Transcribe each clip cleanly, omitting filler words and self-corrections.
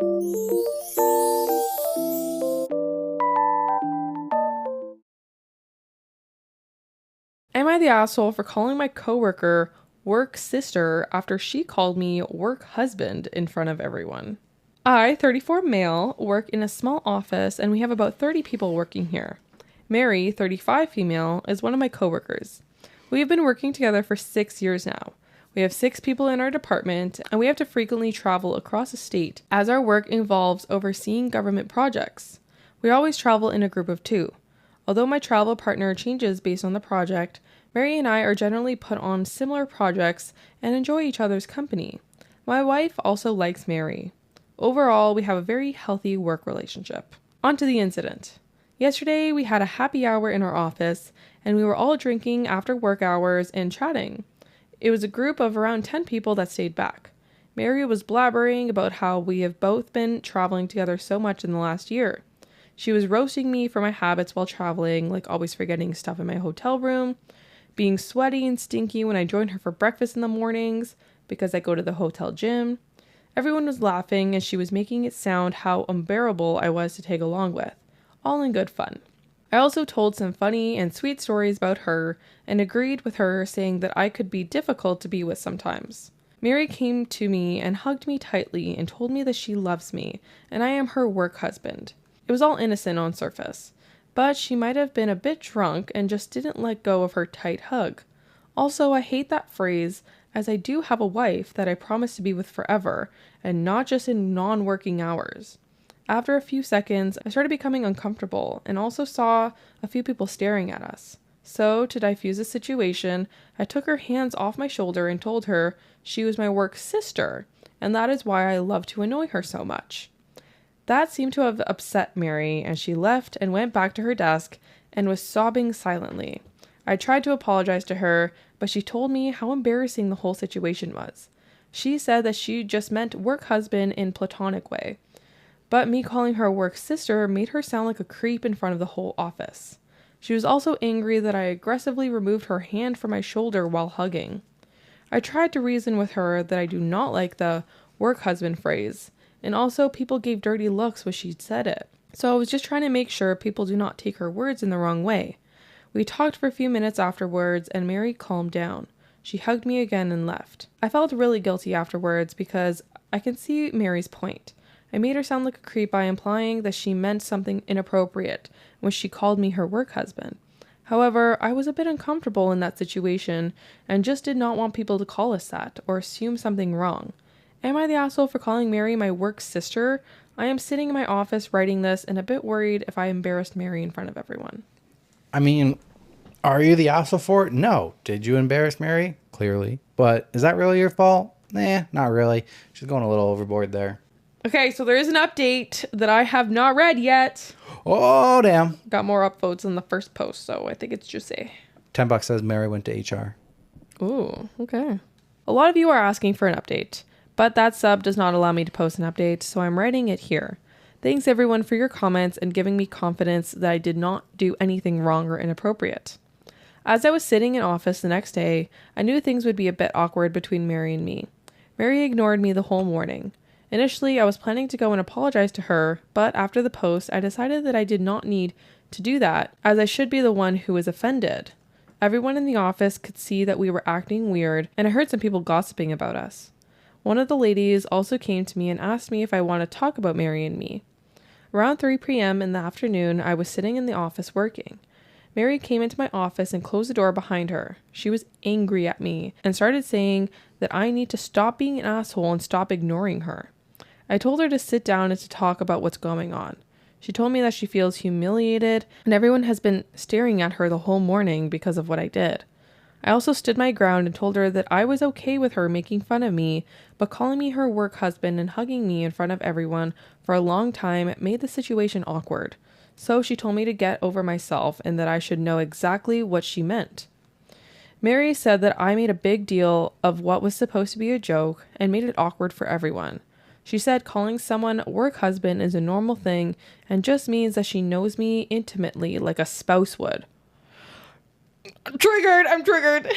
Am I the asshole for calling my coworker work sister after she called me work husband in front of everyone? I, 34 male, work in a small office and we have about 30 people working here. Mary, 35 female, is one of my coworkers. We have been working together for 6 years now. We have 6 people in our department and we have to frequently travel across the state as our work involves overseeing government projects. We always travel in a group of 2. Although my travel partner changes based on the project, Mary and I are generally put on similar projects and enjoy each other's company. My wife also likes Mary. Overall, we have a very healthy work relationship. On to the incident. Yesterday, we had a happy hour in our office, and we were all drinking after work hours and chatting. It was a group of around 10 people that stayed back. Mary was blabbering about how we have both been traveling together so much in the last year. She was roasting me for my habits while traveling, like always forgetting stuff in my hotel room, being sweaty and stinky when I joined her for breakfast in the mornings because I go to the hotel gym. Everyone was laughing and she was making it sound how unbearable I was to take along with, all in good fun. I also told some funny and sweet stories about her and agreed with her saying that I could be difficult to be with sometimes. Mary came to me and hugged me tightly and told me that she loves me and I am her work husband. It was all innocent on surface, but she might have been a bit drunk and just didn't let go of her tight hug. Also, I hate that phrase as I do have a wife that I promise to be with forever and not just in non-working hours. After a few seconds, I started becoming uncomfortable and also saw a few people staring at us. So, to diffuse the situation, I took her hands off my shoulder and told her she was my work sister, and that is why I love to annoy her so much. That seemed to have upset Mary, and she left and went back to her desk and was sobbing silently. I tried to apologize to her, but she told me how embarrassing the whole situation was. She said that she just meant work husband in platonic way, but me calling her work sister made her sound like a creep in front of the whole office. She was also angry that I aggressively removed her hand from my shoulder while hugging. I tried to reason with her that I do not like the work husband phrase, and also people gave dirty looks when she said it. So I was just trying to make sure people do not take her words in the wrong way. We talked for a few minutes afterwards and Mary calmed down. She hugged me again and left. I felt really guilty afterwards because I can see Mary's point. I made her sound like a creep by implying that she meant something inappropriate when she called me her work husband. However, I was a bit uncomfortable in that situation and just did not want people to call us that or assume something wrong. Am I the asshole for calling Mary my work sister? I am sitting in my office writing this and a bit worried if I embarrassed Mary in front of everyone. I mean, are you the asshole for it? No. Did you embarrass Mary? Clearly. But is that really your fault? Nah, not really. She's going a little overboard there. Okay, so there is an update that I have not read yet. Oh, damn. Got more upvotes than the first post, so I think it's juicy. $10 says Mary went to HR. Ooh, okay. A lot of you are asking for an update, but that sub does not allow me to post an update, so I'm writing it here. Thanks everyone for your comments and giving me confidence that I did not do anything wrong or inappropriate. As I was sitting in office the next day, I knew things would be a bit awkward between Mary and me. Mary ignored me the whole morning. Initially, I was planning to go and apologize to her, but after the post, I decided that I did not need to do that, as I should be the one who was offended. Everyone in the office could see that we were acting weird, and I heard some people gossiping about us. One of the ladies also came to me and asked me if I want to talk about Mary and me. Around 3 p.m. in the afternoon, I was sitting in the office working. Mary came into my office and closed the door behind her. She was angry at me and started saying that I need to stop being an asshole and stop ignoring her. I told her to sit down and to talk about what's going on. She told me that she feels humiliated and everyone has been staring at her the whole morning because of what I did. I also stood my ground and told her that I was okay with her making fun of me, but calling me her work husband and hugging me in front of everyone for a long time made the situation awkward. So she told me to get over myself and that I should know exactly what she meant. Mary said that I made a big deal of what was supposed to be a joke and made it awkward for everyone. She said calling someone work husband is a normal thing and just means that she knows me intimately like a spouse would. I'm triggered.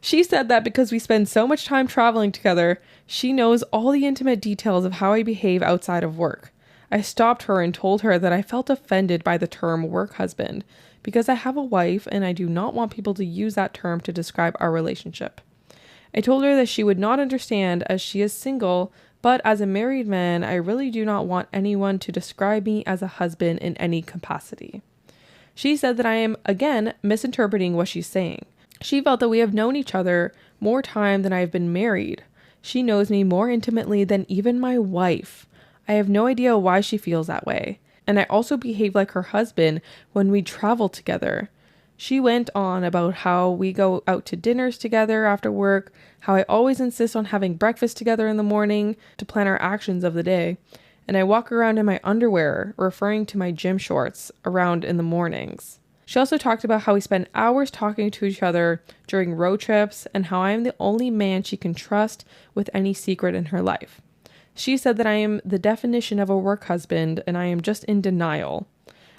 She said that because we spend so much time traveling together, She knows all the intimate details of how I behave outside of work. I stopped her and told her that I felt offended by the term work husband because I have a wife and I do not want people to use that term to describe our relationship. I told her that she would not understand as she is single, but as a married man, I really do not want anyone to describe me as a husband in any capacity. She said that I am, again, misinterpreting what she's saying. She felt that we have known each other more time than I have been married. She knows me more intimately than even my wife. I have no idea why she feels that way. And I also behave like her husband when we travel together. She went on about how we go out to dinners together after work, how I always insist on having breakfast together in the morning to plan our actions of the day, and I walk around in my underwear, referring to my gym shorts, around in the mornings. She also talked about how we spend hours talking to each other during road trips and how I am the only man she can trust with any secret in her life. She said that I am the definition of a work husband and I am just in denial.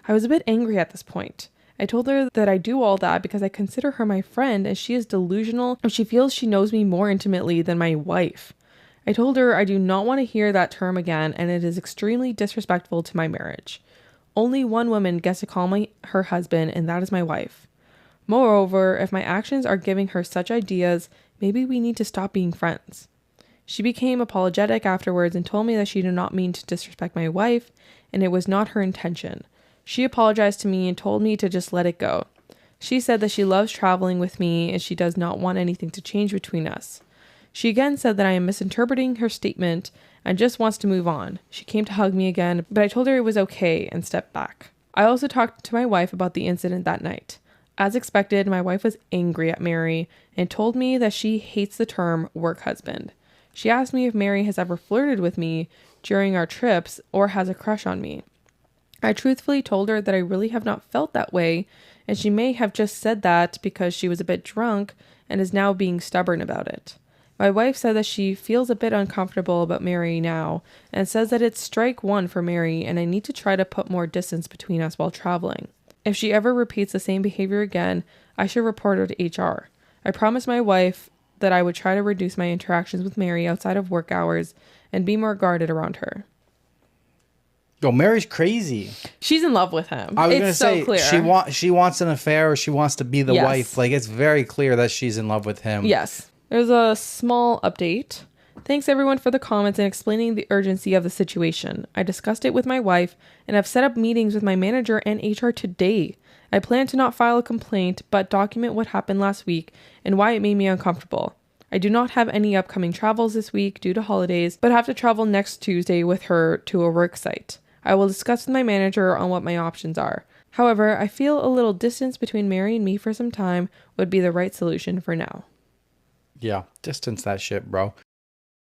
I was a bit angry at this point. I told her that I do all that because I consider her my friend and she is delusional and she feels she knows me more intimately than my wife. I told her I do not want to hear that term again and it is extremely disrespectful to my marriage. Only one woman gets to call me her husband and that is my wife. Moreover, if my actions are giving her such ideas, maybe we need to stop being friends. She became apologetic afterwards and told me that she did not mean to disrespect my wife and it was not her intention. She apologized to me and told me to just let it go. She said that she loves traveling with me and she does not want anything to change between us. She again said that I am misinterpreting her statement and just wants to move on. She came to hug me again, but I told her it was okay and stepped back. I also talked to my wife about the incident that night. As expected, my wife was angry at Mary and told me that she hates the term work husband. She asked me if Mary has ever flirted with me during our trips or has a crush on me. I truthfully told her that I really have not felt that way, and she may have just said that because she was a bit drunk and is now being stubborn about it. My wife said that she feels a bit uncomfortable about Mary now and says that it's strike one for Mary and I need to try to put more distance between us while traveling. If she ever repeats the same behavior again, I should report her to HR. I promised my wife that I would try to reduce my interactions with Mary outside of work hours and be more guarded around her. Yo, Mary's crazy. She's in love with him. I was going to say, clear. she wants an affair or she wants to be the wife. Like, it's very clear that she's in love with him. Yes. There's a small update. Thanks everyone for the comments and explaining the urgency of the situation. I discussed it with my wife and have set up meetings with my manager and HR today. I plan to not file a complaint, but document what happened last week and why it made me uncomfortable. I do not have any upcoming travels this week due to holidays, but have to travel next Tuesday with her to a work site. I will discuss with my manager on what my options are. However, I feel a little distance between Mary and me for some time would be the right solution for now. Yeah, distance that shit, bro.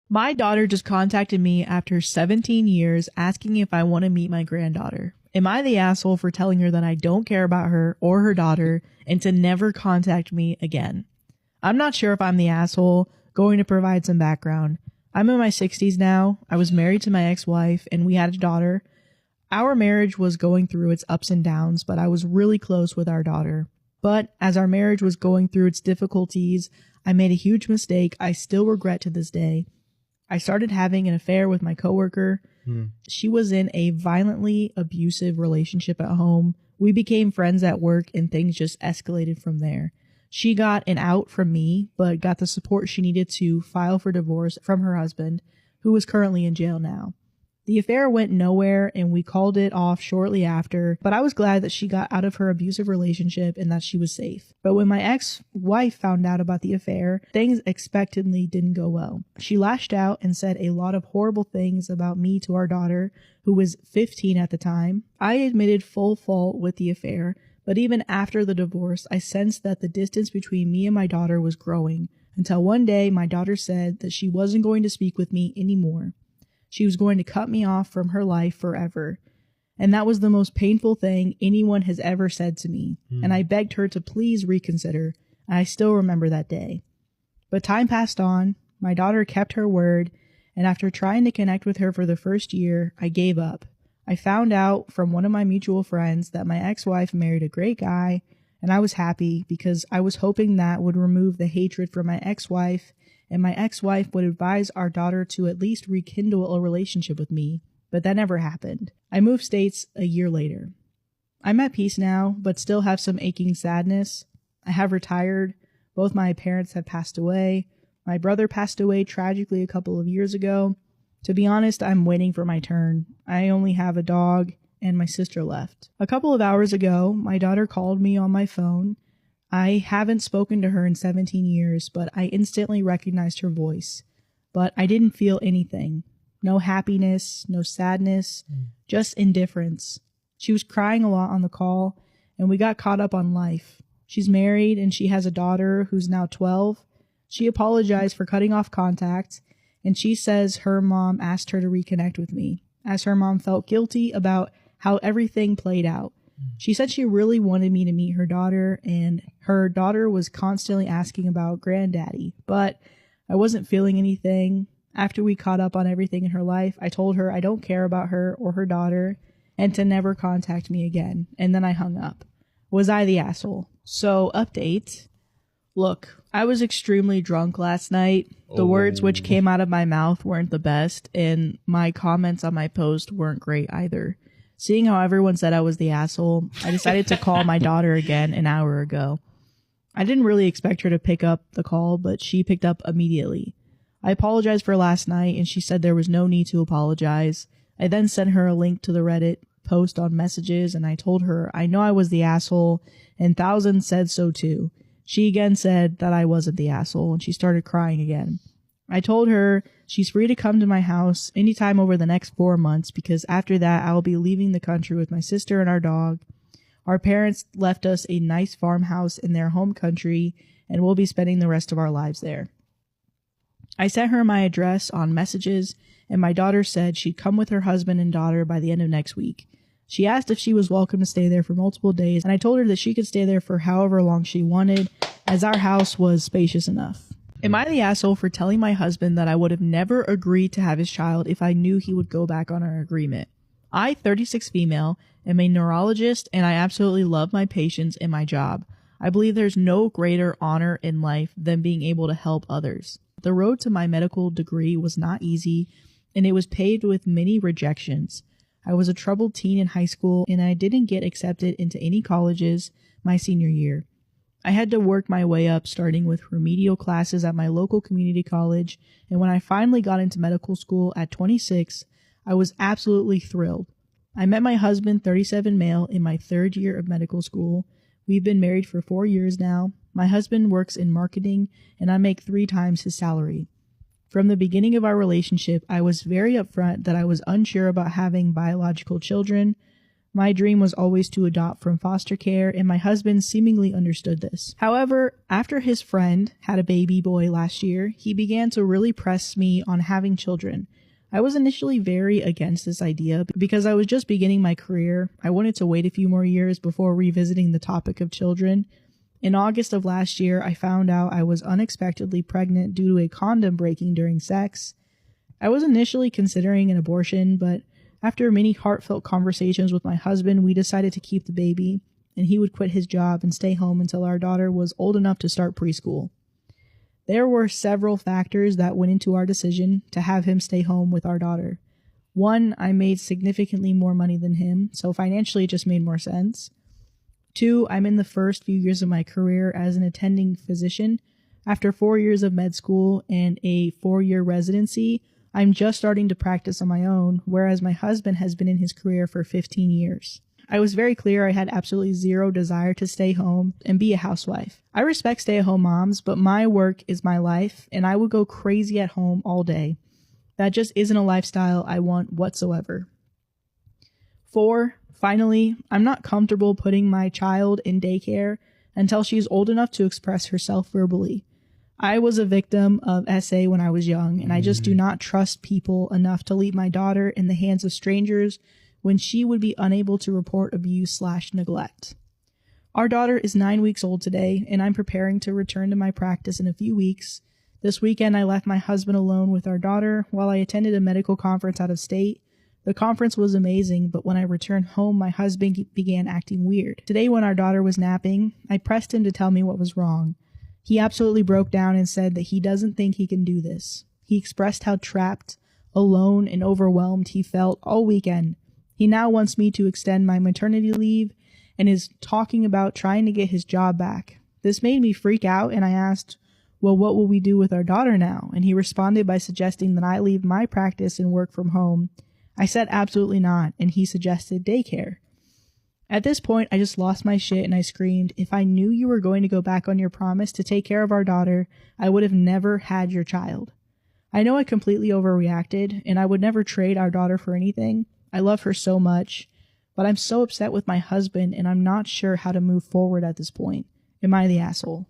My daughter just contacted me after 17 years asking if I want to meet my granddaughter. Am I the asshole for telling her that I don't care about her or her daughter and to never contact me again? I'm not sure if I'm the asshole. Going to provide some background. I'm in my 60s now. I was married to my ex-wife and we had a daughter. Our marriage was going through its ups and downs, but I was really close with our daughter. But as our marriage was going through its difficulties, I made a huge mistake I still regret to this day. I started having an affair with my coworker. She was in a violently abusive relationship at home. We became friends at work and things just escalated from there. She got an out from me, but got the support she needed to file for divorce from her husband, who is currently in jail now. The affair went nowhere and we called it off shortly after, but I was glad that she got out of her abusive relationship and that she was safe. But when my ex-wife found out about the affair, things expectedly didn't go well. She lashed out and said a lot of horrible things about me to our daughter, who was 15 at the time. I admitted full fault with the affair, but even after the divorce, I sensed that the distance between me and my daughter was growing, until one day my daughter said that she wasn't going to speak with me anymore. She was going to cut me off from her life forever. And that was the most painful thing anyone has ever said to me. And I begged her to please reconsider. And I still remember that day. But time passed on. My daughter kept her word. And after trying to connect with her for the first year, I gave up. I found out from one of my mutual friends that my ex-wife married a great guy. And I was happy because I was hoping that would remove the hatred from my ex-wife and my ex-wife would advise our daughter to at least rekindle a relationship with me, but that never happened. I moved states a year later. I'm at peace now, but still have some aching sadness. I have retired. Both my parents have passed away. My brother passed away tragically a couple of years ago. To be honest, I'm waiting for my turn. I only have a dog and my sister left. A couple of hours ago, my daughter called me on my phone. I haven't spoken to her in 17 years, but I instantly recognized her voice. But I didn't feel anything. No happiness, no sadness, just indifference. She was crying a lot on the call, and we got caught up on life. She's married, and she has a daughter who's now 12. She apologized for cutting off contact, and she says her mom asked her to reconnect with me, as her mom felt guilty about how everything played out. She said she really wanted me to meet her daughter, and her daughter was constantly asking about granddaddy, but I wasn't feeling anything. After we caught up on everything in her life, I told her I don't care about her or her daughter, and to never contact me again, and then I hung up. Was I the asshole? So, update. Look, I was extremely drunk last night. The words which came out of my mouth weren't the best, and my comments on my post weren't great either. Seeing how everyone said I was the asshole, I decided to call my daughter again an hour ago. I didn't really expect her to pick up the call, but she picked up immediately. I apologized for last night, and she said there was no need to apologize. I then sent her a link to the Reddit post on messages, and I told her I know I was the asshole, and thousands said so too. She again said that I wasn't the asshole, and she started crying again. I told her she's free to come to my house anytime over the next 4 months, because after that I will be leaving the country with my sister and our dog. Our parents left us a nice farmhouse in their home country, and we'll be spending the rest of our lives there. I sent her my address on messages, and my daughter said she'd come with her husband and daughter by the end of next week. She asked if she was welcome to stay there for multiple days, and I told her that she could stay there for however long she wanted, as our house was spacious enough. Am I the asshole for telling my husband that I would have never agreed to have his child if I knew he would go back on our agreement? I, 36 female, am a neurologist, and I absolutely love my patients and my job. I believe there's no greater honor in life than being able to help others. The road to my medical degree was not easy, and it was paved with many rejections. I was a troubled teen in high school, and I didn't get accepted into any colleges my senior year. I had to work my way up, starting with remedial classes at my local community college, and when I finally got into medical school at 26, I was absolutely thrilled. I met my husband, 37 male, in my third year of medical school. We've been married for 4 years now. My husband works in marketing, and I make 3 times his salary. From the beginning of our relationship, I was very upfront that I was unsure about having biological children. My dream was always to adopt from foster care, and my husband seemingly understood this. However, after his friend had a baby boy last year, he began to really press me on having children. I was initially very against this idea because I was just beginning my career. I wanted to wait a few more years before revisiting the topic of children. In August of last year, I found out I was unexpectedly pregnant due to a condom breaking during sex. I was initially considering an abortion, but after many heartfelt conversations with my husband, we decided to keep the baby, and he would quit his job and stay home until our daughter was old enough to start preschool. There were several factors that went into our decision to have him stay home with our daughter. 1, I made significantly more money than him, so financially it just made more sense. 2, I'm in the first few years of my career as an attending physician. After 4 years of med school and a 4-year residency, I'm just starting to practice on my own, whereas my husband has been in his career for 15 years. I was very clear I had absolutely zero desire to stay home and be a housewife. I respect stay-at-home moms, but my work is my life, and I would go crazy at home all day. That just isn't a lifestyle I want whatsoever. 4, finally, I'm not comfortable putting my child in daycare until she's old enough to express herself verbally. I was a victim of SA when I was young, and I just do not trust people enough to leave my daughter in the hands of strangers when she would be unable to report abuse/neglect. Our daughter is 9 weeks old today, and I'm preparing to return to my practice in a few weeks. This weekend, I left my husband alone with our daughter while I attended a medical conference out of state. The conference was amazing, but when I returned home, my husband began acting weird. Today, when our daughter was napping, I pressed him to tell me what was wrong. He absolutely broke down and said that he doesn't think he can do this. He expressed how trapped, alone, and overwhelmed he felt all weekend. He now wants me to extend my maternity leave and is talking about trying to get his job back. This made me freak out, and I asked, well, what will we do with our daughter now? And he responded by suggesting that I leave my practice and work from home. I said absolutely not, and he suggested daycare. At this point, I just lost my shit and I screamed, if I knew you were going to go back on your promise to take care of our daughter, I would have never had your child. I know I completely overreacted, and I would never trade our daughter for anything. I love her so much, but I'm so upset with my husband, and I'm not sure how to move forward at this point. Am I the asshole?